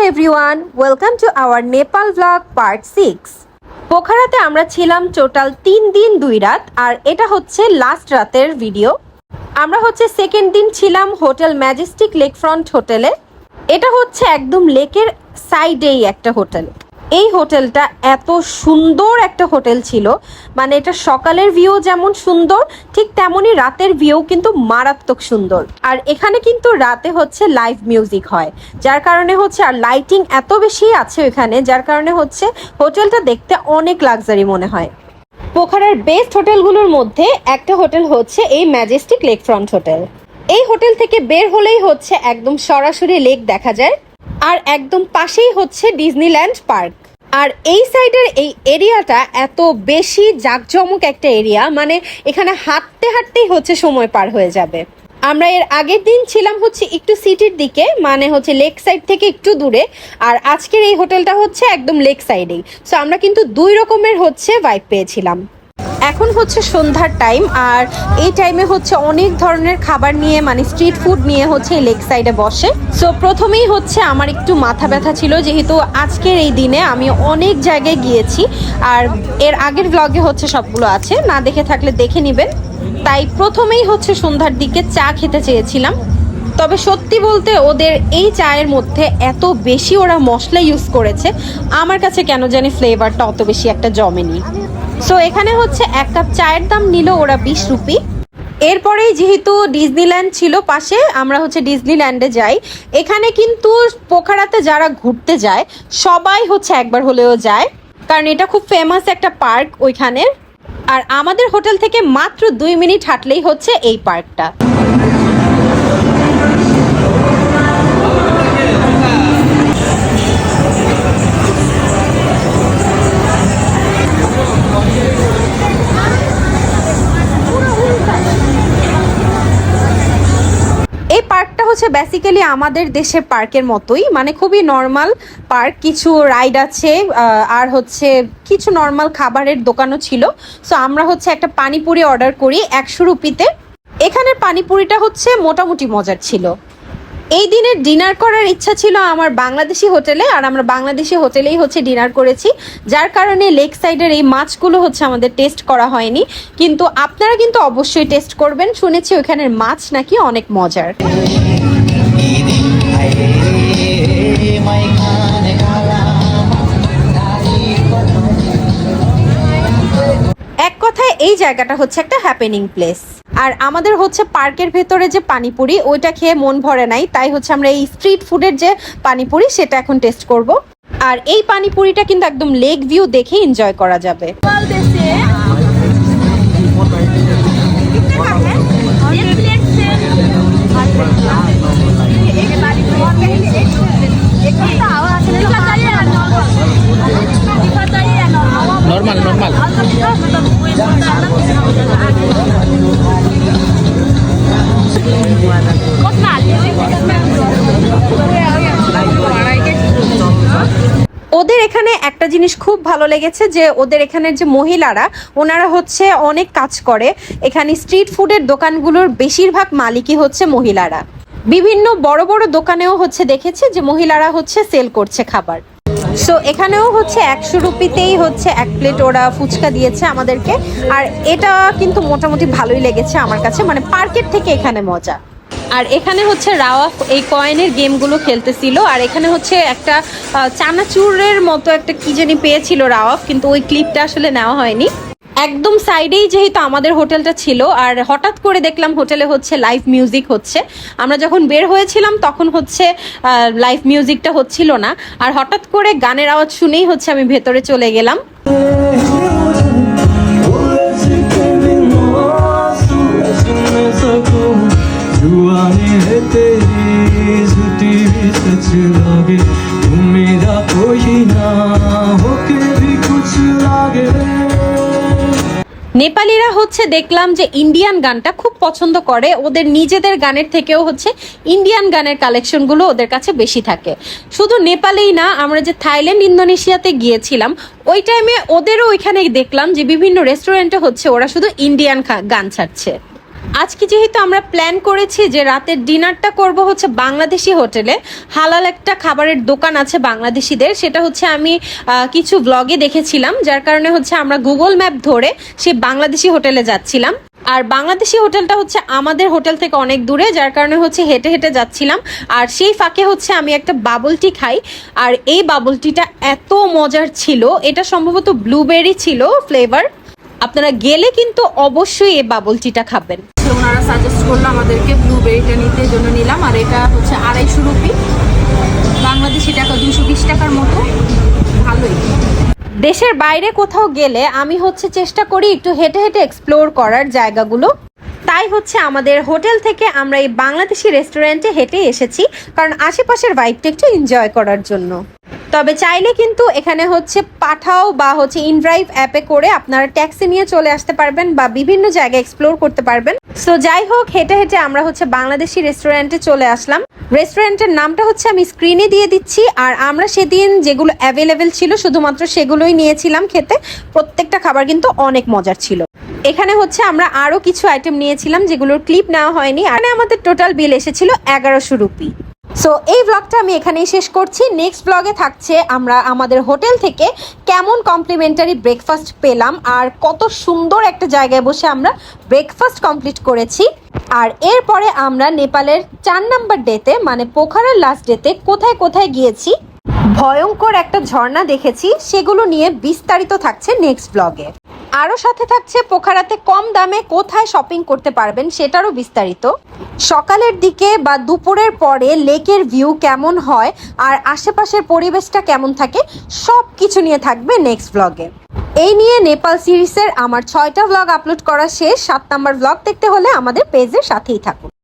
everyone, welcome to our Nepal vlog part 6. পোখারাতে আমরা ছিলাম total 3 দিন 2 রাত আর এটা হচ্ছে লাস্ট রাতের ভিডিও। আমরা হচ্ছে সেকেন্ড দিন ছিলাম হোটেল ম্যাজেস্টিক লেক ফ্রন্ট হোটেলে। এটা হচ্ছে একদম লেকের সাইডেই একটা হোটেল। এই হোটেলটা এত সুন্দর একটা হোটেল ছিল, মানে এটা সকালের ভিউ যেমন সুন্দর ঠিক তেমনই রাতের ভিউ কিন্তু মারাত্মক সুন্দর। আর এখানে কিন্তু রাতে হচ্ছে লাইভ মিউজিক হয়, যার কারণে হচ্ছে আর লাইটিং এত বেশি আছে এখানে, যার কারণে হচ্ছে হোটেলটা দেখতে অনেক লাক্সারি মনে হয়। পোখারার বেস্ট হোটেলগুলোর মধ্যে একটা হোটেল হচ্ছে এই ম্যাজেস্টিক লেক ফ্রন্ট হোটেল। এই হোটেল থেকে বের হলেই হচ্ছে একদম সরাসরি লেক দেখা যায়, আর একদম পাশেই হচ্ছে ডিজনিল্যান্ড পার্ক। আর এই সাইডের এই এরিয়াটা এত বেশি জাঁকজমক একটা এরিয়া, মানে এখানে হাঁটতে হাঁটতেই হচ্ছে সময় পার হয়ে যাবে। আমরা এর আগের দিন ছিলাম হচ্ছে একটু সিটির দিকে, মানে হচ্ছে লেক সাইড থেকে একটু দূরে, আর আজকের এই হোটেলটা হচ্ছে একদম লেক সাইডেই। সো আমরা কিন্তু দুই রকমের হচ্ছে ভাইব পেয়েছিলাম। এখন হচ্ছে সন্ধ্যার টাইম, আর এই টাইমে হচ্ছে অনেক ধরনের খাবার নিয়ে, মানে স্ট্রিট ফুড নিয়ে হচ্ছে এই লেক সাইডে বসে। সো প্রথমেই হচ্ছে আমার একটু মাথা ব্যথা ছিল, যেহেতু আজকের এই দিনে আমি অনেক জায়গায় গিয়েছি, আর এর আগের ব্লগে হচ্ছে সবগুলো আছে, না দেখে থাকলে দেখে নেবেন। তাই প্রথমেই হচ্ছে সন্ধ্যার দিকে চা খেতে চেয়েছিলাম, তবে সত্যি বলতে ওদের এই চায়ের মধ্যে এত বেশি ওরা মশলা ইউজ করেছে, আমার কাছে কেন জানি ফ্লেভারটা অত বেশি একটা জমেনি। সো এখানে হচ্ছে এক কাপ চায়ের দাম নিল ওরা 20 রুপি। এরপরেই যেহেতু ডিজনিল্যান্ড ছিল পাশে, আমরা হচ্ছে ডিজনিল্যান্ডে যাই। এখানে কিন্তু পোখারাতে যারা ঘুরতে যায় সবাই হচ্ছে একবার হলেও যায়, কারণ এটা খুব ফেমাস একটা পার্ক ওইখানের। আর আমাদের হোটেল থেকে মাত্র 2 মিনিট হাঁটলেই হচ্ছে এই পার্কটা। এই পার্কটা হচ্ছে বেসিক্যালি আমাদের দেশের পার্কের মতোই, মানে খুবই নর্মাল পার্ক। কিছু রাইড আছে, আর হচ্ছে কিছু নর্মাল খাবারের দোকানও ছিল। সো আমরা হচ্ছে একটা পানিপুরি অর্ডার করি 100 রুপিতে। এখানের পানিপুরিটা হচ্ছে মোটামুটি মজার ছিল। এই দিনে ডিনার করার ইচ্ছা ছিল আমার বাংলাদেশি হোটেলে, আর আমরা বাংলাদেশি হোটেলেই হচ্ছে ডিনার করেছি, যার কারণে লেক সাইডের এই মাছগুলো হচ্ছে আমাদের টেস্ট করা হয়নি। কিন্তু আপনারা কিন্তু অবশ্যই টেস্ট করবেন, শুনেছি ওইখানের মাছ নাকি অনেক মজার। এক কথায় এই জায়গাটা হচ্ছে একটা হ্যাপেনিং প্লেস। আর আমাদের হচ্ছে পার্কের ভেতরে যে পানিপুরি ওইটা খেয়ে মন ভরে নাই, তাই হচ্ছে আমরা এই স্ট্রিট ফুডের যে পানিপুরি সেটা এখন টেস্ট করব। আর এই পানিপুরিটা কিন্তু একদম লেক ভিউ দেখে এনজয় করা যাবে। নরমাল নরমাল ওদের এখানে একটা জিনিস খুব ভালো লেগেছে, যে ওদের এখানের যে মহিলারা ওনারা হচ্ছে অনেক কাজ করে। এখানে স্ট্রিট ফুডের দোকানগুলোর বেশিরভাগ মালিকই হচ্ছে মহিলারা। বিভিন্ন বড় বড় দোকানেও হচ্ছে দেখেছি যে মহিলারা হচ্ছে সেল করছে খাবার। সো এখানেও হচ্ছে 100 রুপিতেই হচ্ছে 1 প্লেট ওরা ফুচকা দিয়েছে আমাদেরকে, আর এটা কিন্তু মোটামুটি ভালোই লেগেছে আমার কাছে, মানে পার্কের থেকে এখানে মজা। আর এখানে হচ্ছে রাওয়াফ এই কয়েনের গেমগুলো খেলতেছিল, আর এখানে হচ্ছে একটা চানাচুরের মতো একটা কি জানি পেয়েছিল রাওয়াফ, কিন্তু ওই ক্লিপটা আসলে নেওয়া হয়নি। একদম সাইডেই যেহেতু আমাদের হোটেলটা ছিল, আর হঠাৎ করে দেখলাম হোটেলে হচ্ছে লাইভ মিউজিক হচ্ছে। আমরা যখন বের হয়েছিলাম তখন হচ্ছে লাইভ মিউজিকটা হচ্ছিল না, আর হঠাৎ করে গানের আওয়াজ শুনেই হচ্ছে আমি ভেতরে চলে গেলাম। নেপালিরা হচ্ছে দেখলাম যে ইন্ডিয়ান গানটা খুব পছন্দ করে, ওদের নিজেদের গানের থেকেও হচ্ছে ইন্ডিয়ান গানের কালেকশনগুলো ওদের কাছে বেশি থাকে। শুধু নেপালেই না, আমরা যে থাইল্যান্ড ইন্দোনেশিয়াতে গিয়েছিলাম ওই টাইমে ওদেরও ওইখানে দেখলাম যে বিভিন্ন রেস্টুরেন্টে হচ্ছে ওরা শুধু ইন্ডিয়ান গান ছাড়ছে। আজকে যেহেতু আমরা প্ল্যান করেছি যে রাতের ডিনারটা করব হচ্ছে বাংলাদেশি হোটেলে, হালাল একটা খাবারের দোকান আছে বাংলাদেশিদের, সেটা হচ্ছে আমি কিছু ব্লগে দেখেছিলাম, যার কারণে হচ্ছে আমরা গুগল ম্যাপ ধরে সেই বাংলাদেশি হোটেলে যাচ্ছিলাম। আর বাংলাদেশি হোটেলটা হচ্ছে আমাদের হোটেল থেকে অনেক দূরে, যার কারণে হচ্ছে হেঁটে হেঁটে যাচ্ছিলাম। আর সেই ফাঁকে হচ্ছে আমি একটা বাবল টি খাই, আর এই বাবল টিটা এত মজার ছিল, এটা সম্ভবত ব্লুবেরি ছিল ফ্লেভার। আপনারা গেলে কিন্তু অবশ্যই এই বাবল টিটা খাবেন। ওনারা সাজেস্ট করলো আমাদেরকে ব্লুবেরিটা নিতে, জন্য নিলাম। আর এটা হচ্ছে 250 রুপি, বাংলাদেশি টাকা 220 টাকার মতো, ভালোই। দেশের বাইরে কোথাও গেলে আমি হচ্ছে চেষ্টা করি একটু হেঁটে হেঁটে এক্সপ্লোর করার জায়গাগুলো, তাই হচ্ছে আমাদের হোটেল থেকে আমরা এই বাংলাদেশি রেস্টুরেন্টে হেঁটে এসেছি, কারণ আশেপাশের ভাইবটা একটু এনজয় করার জন্য। তবে চাইলে কিন্তু এখানে হচ্ছে পাঠাও বা হচ্ছে ইনড্রাইভ অ্যাপে করে আপনারা ট্যাক্সি নিয়ে চলে আসতে পারবেন বা বিভিন্ন জায়গায় এক্সপ্লোর করতে পারবেন। সো যাই হোক, হেঁটে হেঁটে আমরা হচ্ছে বাংলাদেশি রেস্টুরেন্টে চলে আসলাম। রেস্টুরেন্টের নামটা হচ্ছে আমি স্ক্রিনে দিয়ে দিচ্ছি। আর আমরা সেদিন যেগুলো অ্যাভেলেবেল ছিল শুধুমাত্র সেগুলোই নিয়েছিলাম খেতে। প্রত্যেকটা খাবার কিন্তু অনেক মজার ছিল। এখানে হচ্ছে আমরা আরও কিছু আইটেম নিয়েছিলাম যেগুলোর ক্লিপ নেওয়া হয়নি। আর আমাদের টোটাল বিল এসেছিল 1100 রুপি। সো এই ব্লগটা আমি এখানেই শেষ করছি। নেক্সট ব্লগে থাকছে আমরা আমাদের হোটেল থেকে কেমন কমপ্লিমেন্টারি ব্রেকফাস্ট পেলাম আর কত সুন্দর একটা জায়গায় বসে আমরা ব্রেকফাস্ট কমপ্লিট করেছি। আর এরপরে আমরা নেপালের 4 নাম্বার ডেতে মানে পোখারার লাস্ট ডেতে কোথায় কোথায় গিয়েছি, ভয়ঙ্কর একটা ঝর্ণা দেখেছি, সেগুলো নিয়ে বিস্তারিত থাকছে নেক্সট ব্লগে। আরও সাথে থাকছে পোখারাতে কম দামে কোথায় শপিং করতে পারবেন সেটারও বিস্তারিত। সকালের দিকে বা দুপুরের পরে লেকের ভিউ কেমন হয় আর আশেপাশের পরিবেশটা কেমন থাকে সব কিছু নিয়ে থাকবে নেক্সট ব্লগে। এই নিয়ে নেপাল সিরিজের আমার 6টা ব্লগ আপলোড করা শেষ। 7 নাম্বার ব্লগ দেখতে হলে আমাদের পেজের সাথেই থাকুন।